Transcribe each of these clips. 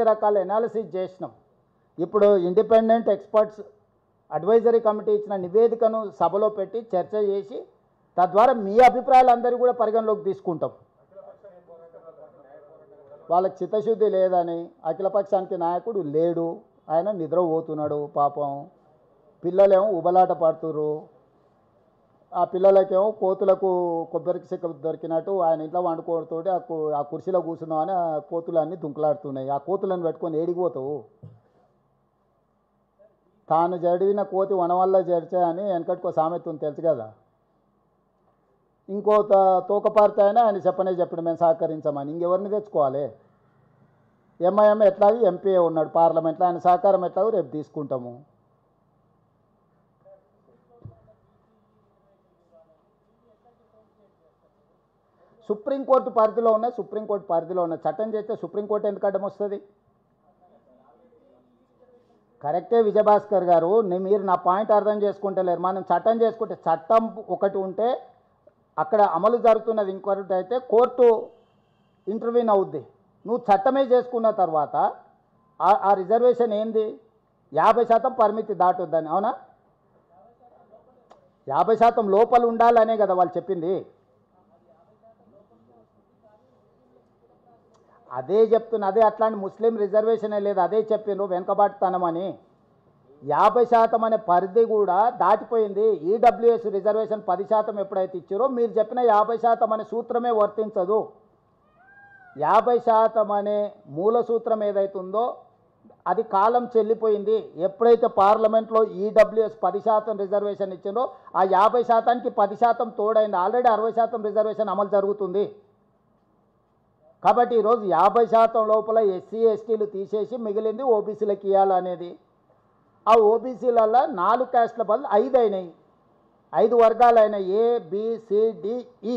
రకాల ఎనాలిసిస్ చేసినాం. ఇప్పుడు ఇండిపెండెంట్ ఎక్స్పర్ట్స్ అడ్వైజరీ కమిటీ ఇచ్చిన నివేదికను సభలో పెట్టి చర్చ చేసి తద్వారా మీ అభిప్రాయాలు అందరూ కూడా పరిగణలోకి తీసుకుంటాం. వాళ్ళకి చిత్తశుద్ధి లేదని, అఖిలపక్షానికి నాయకుడు లేడు, ఆయన నిద్రపోతున్నాడు పాపం, పిల్లలేమో ఉబలాట పడుతురు, ఆ పిల్లలకేమో కోతులకు కొబ్బరికి చెక్క దొరికినట్టు ఆయన ఇంట్లో వండుకోతోటి ఆ కుర్చీలో కూర్చున్నామని ఆ కోతులన్నీ దుంకులాడుతున్నాయి. ఆ కోతులను పెట్టుకొని ఏడిగిపోతావు? తాను జడివిన కోతి వనవల్ల జడిచాయని వెనకటికో సామెత ఉంది, తెలుసు కదా. ఇంకో తోకపారితే ఆయన చెప్పనే చెప్పిన మేము సహకరించామని, ఇంకెవరిని తెచ్చుకోవాలి? ఎంఐఎం ఎట్లాగో ఎంపీ ఉన్నాడు పార్లమెంట్లో, ఆయన సహకారం ఎట్లాగో రేపు తీసుకుంటాము. సుప్రీంకోర్టు పరిధిలో ఉన్నాయి, సుప్రీంకోర్టు పరిధిలో ఉన్న చట్టం చేస్తే సుప్రీంకోర్టు ఎందుకు అడ్డం వస్తుంది? కరెక్టే విజయభాస్కర్ గారు, మీరు నా పాయింట్ అర్థం చేసుకుంటలేరు. మనం చట్టం చేసుకుంటే చట్టం ఒకటి ఉంటే అక్కడ అమలు జరుగుతున్నది ఇంకొకటి అయితే కోర్టు ఇంటర్వ్యూన్ అవుద్ది. నువ్వు చట్టమే చేసుకున్న తర్వాత ఆ రిజర్వేషన్ ఏంది? 50% పరిమితి దాటొద్దని, అవునా? 50% లోపల ఉండాలనే కదా వాళ్ళు చెప్పింది. అదే చెప్తున్నా, అదే అట్లాంటి ముస్లిం రిజర్వేషనే లేదు, అదే చెప్పిండ్రు వెనుకబాటుతనమని. 50% అనే పరిధి కూడా దాటిపోయింది. ఈడబ్ల్యూఎస్ రిజర్వేషన్ 10% ఎప్పుడైతే ఇచ్చారో మీరు చెప్పిన 50% అనే సూత్రమే వర్తించదు. 50% అనే మూల సూత్రం ఏదైతుందో అది కాలం చెల్లిపోయింది. ఎప్పుడైతే పార్లమెంట్లో ఈడబ్ల్యూఎస్ 10% రిజర్వేషన్ ఇచ్చిందో ఆ 50%కి 10% తోడైంది. ఆల్రెడీ 60% రిజర్వేషన్ అమలు జరుగుతుంది. కాబట్టి ఈరోజు 50% లోపల ఎస్సీ ఎస్టీలు తీసేసి మిగిలింది ఓబీసీలకు ఇవ్వాలనేది. ఆ ఓబీసీలలో 4 క్యాస్ట్ల బదులు 5 అయినాయి, 5 వర్గాలు అయినాయి, ABCDE.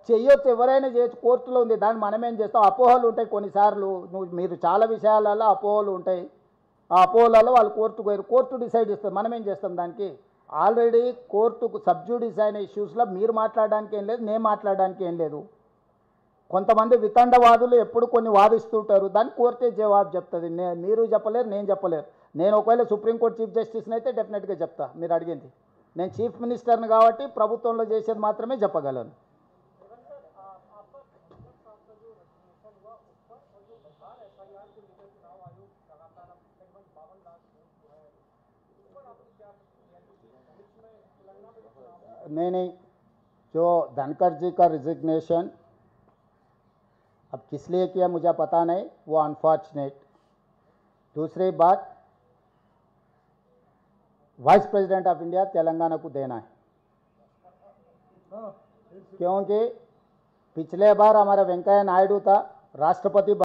చెయ్యొచ్చు, ఎవరైనా చేయొచ్చు, కోర్టులో ఉంది. దాన్ని మనమేం చేస్తాం? అపోహలు ఉంటాయి కొన్నిసార్లు, మీరు చాలా విషయాలలో అపోహలు ఉంటాయి. ఆ అపోహలలో వాళ్ళు కోర్టుకు పోయారు, కోర్టు డిసైడ్ చేస్తారు, మనమేం చేస్తాం దానికి? ఆల్రెడీ కోర్టుకు సబ్జూడిస్ అయిన ఇష్యూస్లో మీరు మాట్లాడడానికి ఏం లేదు, నేను మాట్లాడడానికి ఏం లేదు. కొంతమంది వితండవాదులు ఎప్పుడు కొన్ని వాదిస్తుంటారు, దాన్ని కోర్టే జవాబు చెప్తుంది. మీరు చెప్పలేరు, నేను చెప్పలేరు. నేను ఒకవేళ సుప్రీంకోర్టు చీఫ్ జస్టిస్ని అయితే డెఫినెట్గా చెప్తా మీరు అడిగింది. నేను చీఫ్ మినిస్టర్ని కాబట్టి ప్రభుత్వంలో చేసేది మాత్రమే చెప్పగలను. नहीं, जो धनखड़ जी का रिजिग्नेशन अब किस लिए किया मुझे पता नहीं, वो अनफॉर्चुनेट। दूसरी बात, vice president of India Telangana को देना है, क्योंकि पिछले बार हमारा वेंकैया नायडू था राष्ट्रपति